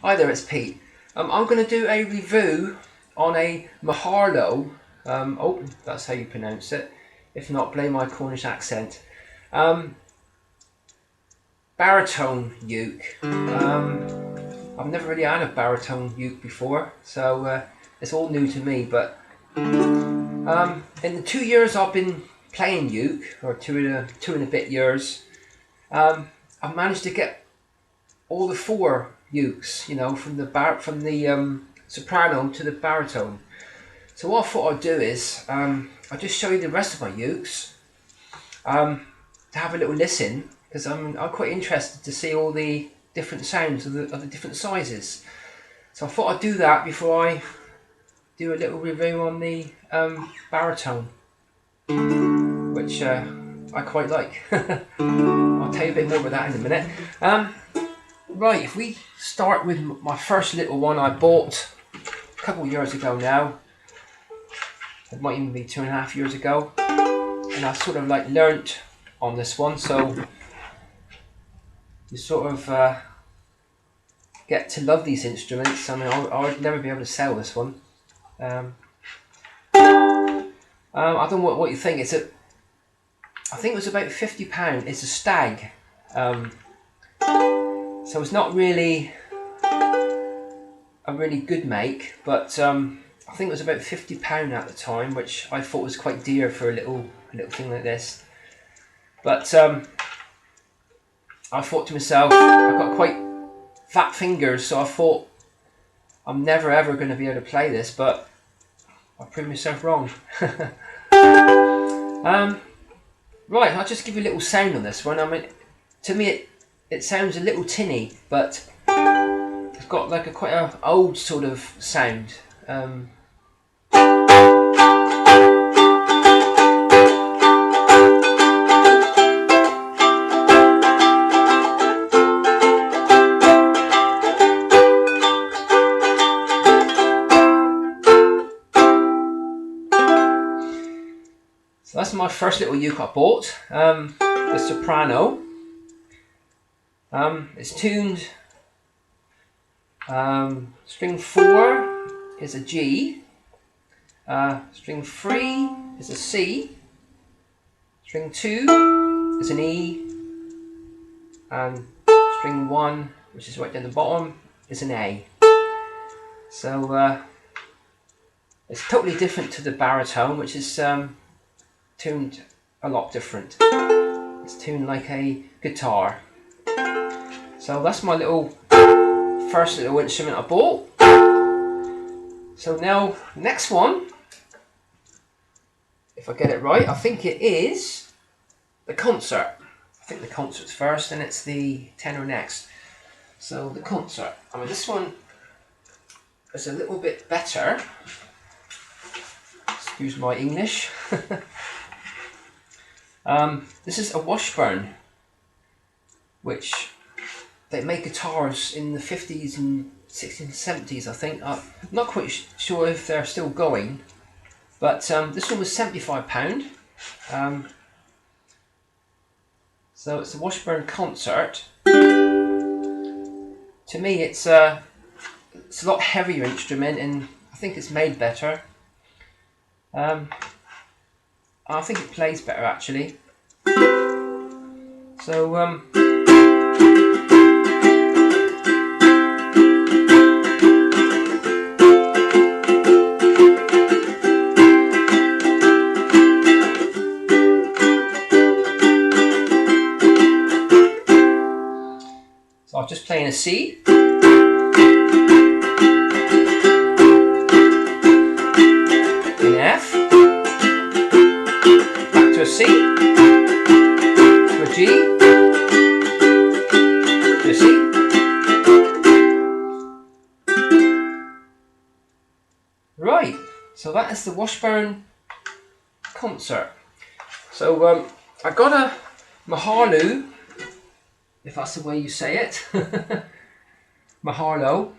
Hi there, it's Pete. I'm going to do a review on a Mahalo, oh, that's how you pronounce it. If not, blame my Cornish accent. Baritone uke. I've never really had a baritone uke before, so it's all new to me. But in the 2 years I've been playing uke, or two and a bit years, I've managed to get all the four ukes, you know, from the soprano to the baritone. So what I thought I'd do is I'll just show you the rest of my ukes to have a little listen, because I'm quite interested to see all the different sounds of the different sizes. So I thought I'd do that before I do a little review on the baritone, which I quite like. I'll tell you a bit more about that in a minute. Right, if we start with my first little one I bought a couple of years ago now. It might even be 2.5 years ago. And I sort of like learnt on this one, so you sort of get to love these instruments. I mean, I would never be able to sell this one. I don't know what you think. I think it was about £50. It's a stag. So it's not really a really good make, but I think it was about £50 at the time, which I thought was quite dear for a little thing like this. But I thought to myself, I've got quite fat fingers, so I thought I'm never ever going to be able to play this, but I proved myself wrong. Right, I'll just give you a little sound on this one. I mean, to me it sounds a little tinny, but it's got like quite an old sort of sound. So that's my first little uke I bought, the Soprano. It's tuned, string 4 is a G, string 3 is a C, string 2 is an E, and string 1, which is right down the bottom, is an A. So it's totally different to the baritone, which is tuned a lot different. It's tuned like a guitar. So that's my first little instrument I bought. So now, next one, if I get it right, I think it is the concert. I think the concert's first and it's the tenor next. So the concert. I mean, this one is a little bit better. Excuse my English. This is a Washburn, which they made guitars in the 50s and 60s and 70s, I think. I'm not quite sure if they're still going, but this one was £75. So it's a Washburn concert. To me, it's a lot heavier instrument, and I think it's made better. I think it plays better actually. So so I'm just playing a C. An F. To a C, to a G, to a C, right, so that is the Washburn concert. So I got a Mahalo, if that's the way you say it, Mahalo,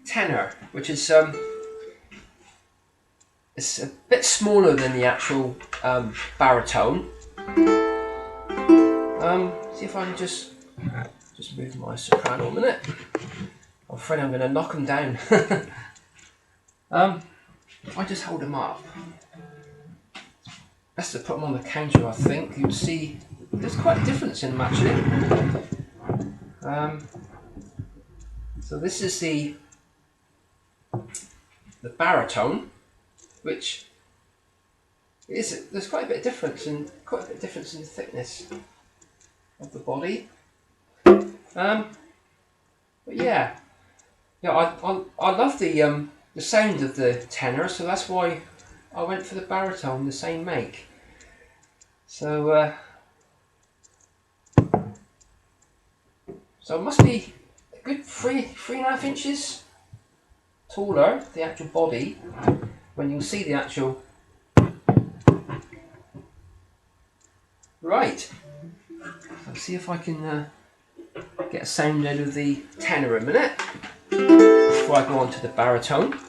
tenor, which is it's a bit smaller than the actual baritone. See if I can just Just move my soprano a minute. I'm afraid I'm going to knock them down. If I just hold them up, best to put them on the counter. I think you'd see there's quite a difference in them actually. So this is the baritone, which is there's quite a bit of difference in the thickness of the body. But yeah, I love the sound of the tenor, so that's why I went for the baritone, the same make. So it must be a good 3.5 inches taller, the actual body, when you'll see the actual. Right, I'll see if I can get a sound out of the tenor a minute before I go on to the baritone.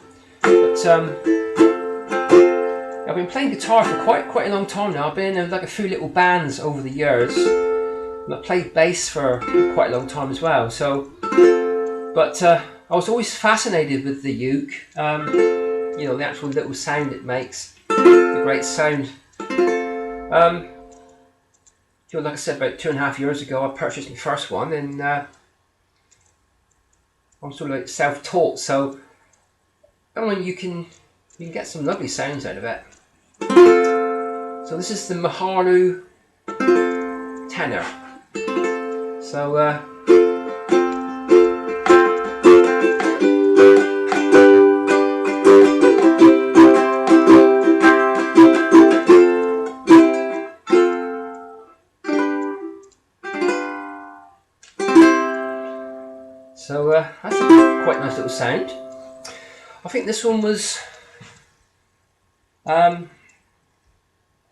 But I've been playing guitar for quite a long time now. I've been in like a few little bands over the years. And I've played bass for quite a long time as well. So, but I was always fascinated with the uke. You know, the actual little sound it makes, the great sound. You know, like I said, about 2.5 years ago, I purchased my first one, and I'm sort of like self-taught, so I mean, you can get some lovely sounds out of it. So this is the Mahalo tenor. So that's a quite nice little sound. I think this one was, I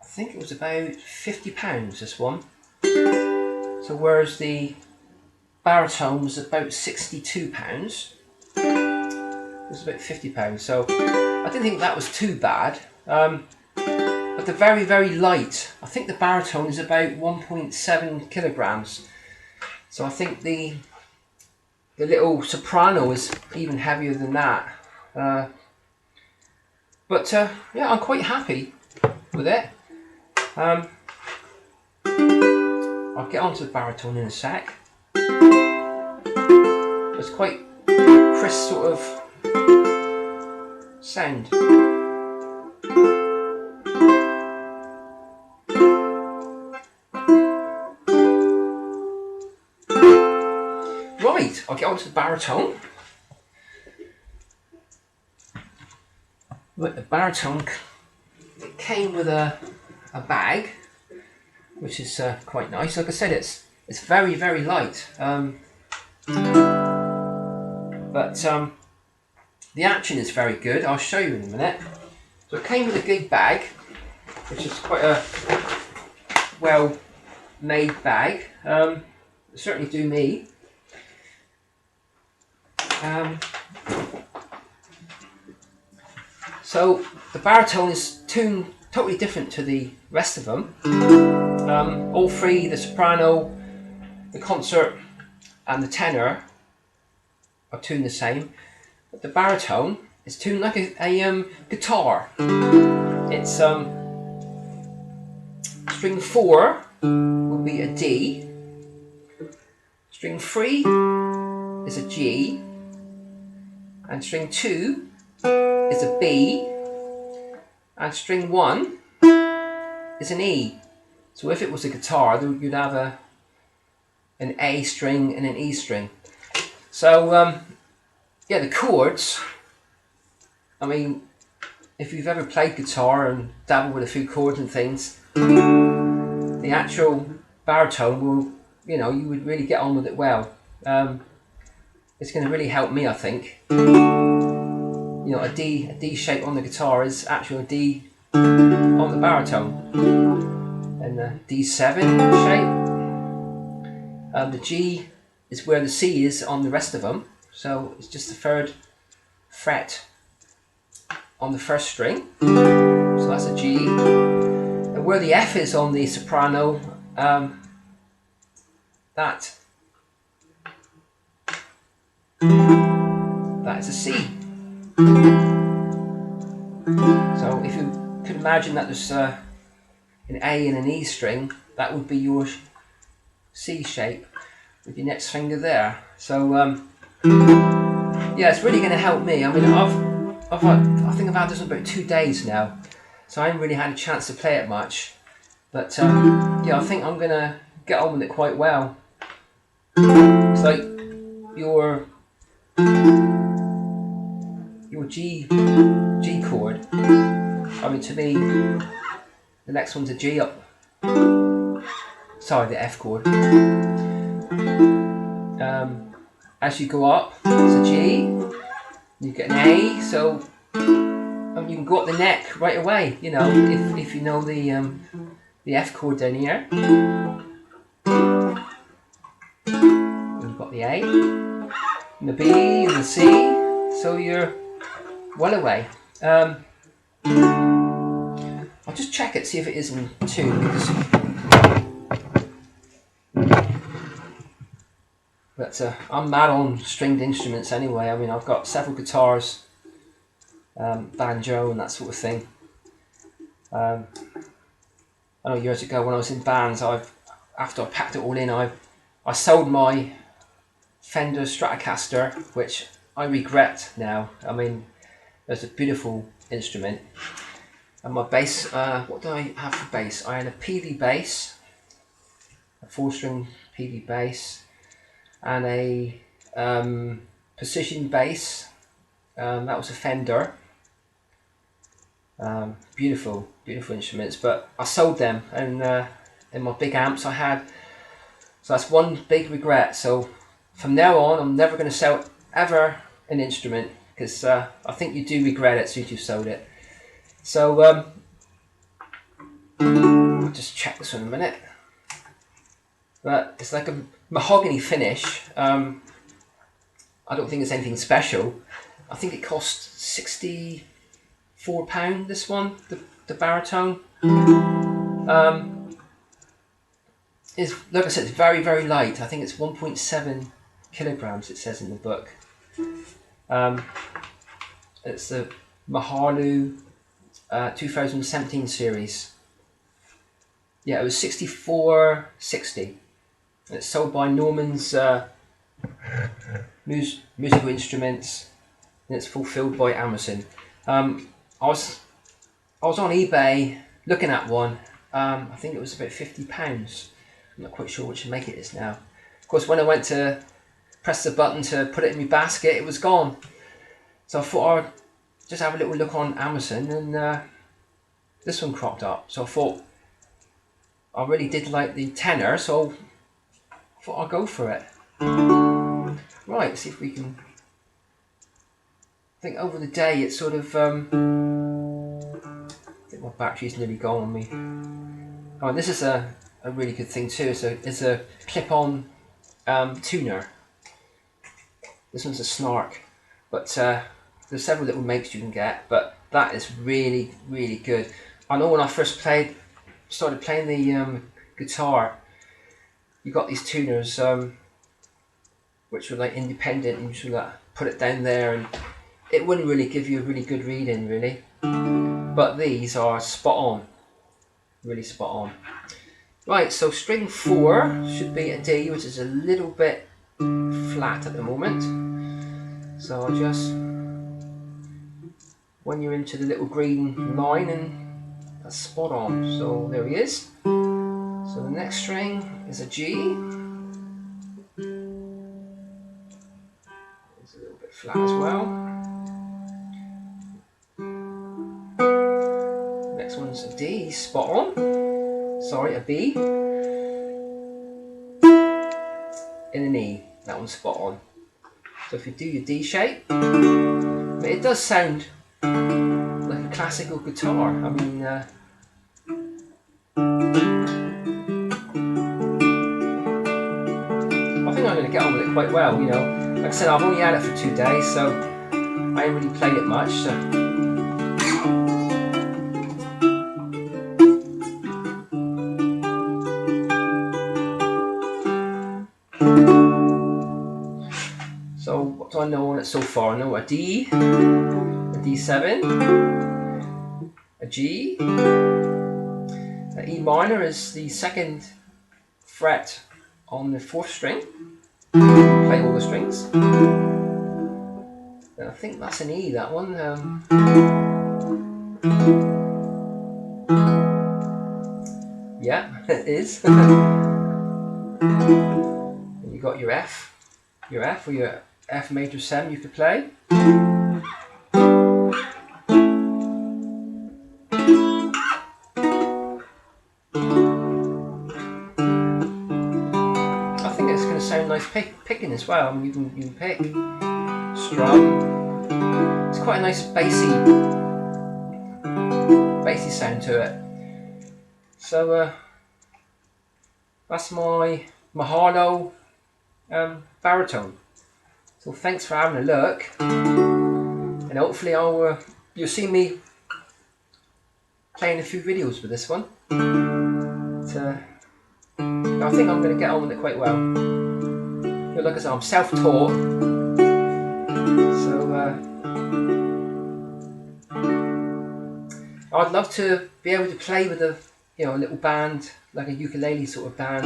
think it was about £50, this one. So whereas the baritone was about £62, it was about £50. So I didn't think that was too bad. But they're very, very light. I think the baritone is about 1.7 kilograms. So I think the little soprano is even heavier than that. But yeah, I'm quite happy with it. I'll get onto the baritone in a sec. It's quite crisp sort of sound. Right, I'll get onto the baritone. Right, the baritone, it came with a bag, which is quite nice. Like I said, it's very, very light. But the action is very good. I'll show you in a minute. So it came with a big bag, which is quite a well-made bag. Certainly do me. So the baritone is tuned totally different to the rest of them. All three, the soprano, the concert and the tenor, are tuned the same. But the baritone is tuned like a guitar. It's string 4 will be a D, string 3 is a G, and string 2 is a B, and string 1 is an E. So if it was a guitar, you'd have an A string and an E string. So yeah, the chords, I mean, if you've ever played guitar and dabbled with a few chords and things, the actual baritone will, you know, you would really get on with it well. It's going to really help me, I think. You know, a D shape on the guitar is actually a D on the baritone, and the D7 shape. The G is where the C is on the rest of them, so it's just the 3rd fret on the 1st string, so that's a G. And where the F is on the soprano, that that is a C. So if you could imagine that there's an A and an E string, that would be your C shape with your next finger there. So yeah, it's really going to help me. I mean, I think I've had this about 2 days now, so I haven't really had a chance to play it much. But yeah, I think I'm going to get on with it quite well. It's like your G chord. I mean, to me, the next one's a G up. Sorry, the F chord. As you go up, it's a G. You get an A. So you can go up the neck right away. You know, if you know the F chord down here. You've got the A, and the B, and the C. So you're well away. I'll just check it, see if it is in tune, because I'm mad on stringed instruments anyway. I mean, I've got several guitars, banjo and that sort of thing. I know years ago when I was in bands, after I packed it all in, I sold my Fender Stratocaster, which I regret now. I mean, it's a beautiful instrument. And my bass, what do I have for bass? I had a PV bass, a 4-string PV bass, and a precision bass. That was a Fender. Beautiful instruments, but I sold them, and in my big amps I had. So that's one big regret. So from now on, I'm never going to sell ever an instrument, because I think you do regret it as soon as you've sold it. So I'll just check this one in a minute. But it's like a mahogany finish. I don't think it's anything special. I think it cost £64. This one, the baritone. Is, like I said, it's very, very light. I think it's 1.7 kilograms. It says in the book. It's the Mahalo 2017 series. Yeah, it was 64.60. It's sold by Norman's Musical Instruments, and it's fulfilled by Amazon. I was on eBay looking at one. I think it was about £50. I'm not quite sure which make it is now. Of course, when I went to press the button to put it in my basket, it was gone. So I thought I'd just have a little look on Amazon, and this one cropped up. So I thought, I really did like the Tenor, so I thought I'll go for it. Right, see if we can. I think over the day it's sort of. I think my battery's nearly gone on me. Oh, and this is a really good thing too. It's a clip-on tuner. This one's a Snark, but there's several little makes you can get. But that is really, really good. I know when I first started playing the guitar, you got these tuners which were like independent, and you should like put it down there, and it wouldn't really give you a really good reading, really. But these are spot on, really spot on. Right, so string 4 should be a D, which is a little bit flat at the moment. So I'll just, when you're into the little green line, and that's spot on. So there he is. So the next string is a G. It's a little bit flat as well. Next one's a D, spot on. Sorry, a B. And an E, that one's spot on. So if you do your D shape, but it does sound like a classical guitar. I mean, I think I'm going to get on with it quite well, you know. Like I said, I've only had it for 2 days, so I haven't really played it much. So what do I know on it so far? I know a D, a D7, a G, a E minor is the 2nd fret on the 4th string. Play all the strings. And I think that's an E, that one. Yeah, it is. And you got your F or your F major 7 you could play. I think it's going to sound nice picking as well. I mean, you can pick, strum. It's quite a nice bassy sound to it. So that's my Mahalo baritone. So thanks for having a look, and hopefully you'll see me playing a few videos with this one. But, I think I'm going to get on with it quite well. Like I said, I'm self-taught, so I'd love to be able to play with a little band, like a ukulele sort of band,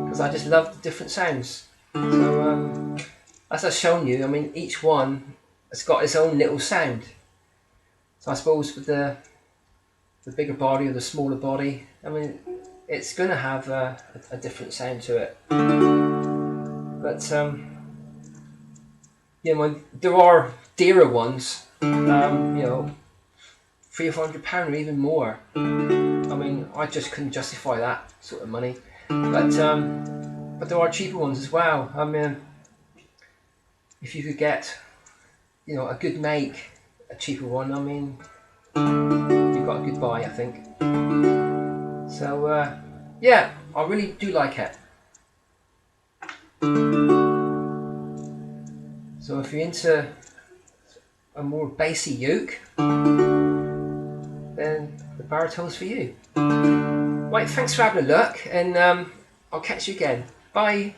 because I just love the different sounds. So as I've shown you, I mean, each one has got its own little sound. So I suppose with the bigger body or the smaller body, I mean, it's going to have a different sound to it. But there are dearer ones, £300 or £400 or even more. I mean, I just couldn't justify that sort of money. But there are cheaper ones as well. I mean, if you could get, a good make, a cheaper one, I mean, you've got a good buy, I think. So yeah, I really do like it. So if you're into a more bassy uke, then the baritone's for you. Right, thanks for having a look, and I'll catch you again. Bye.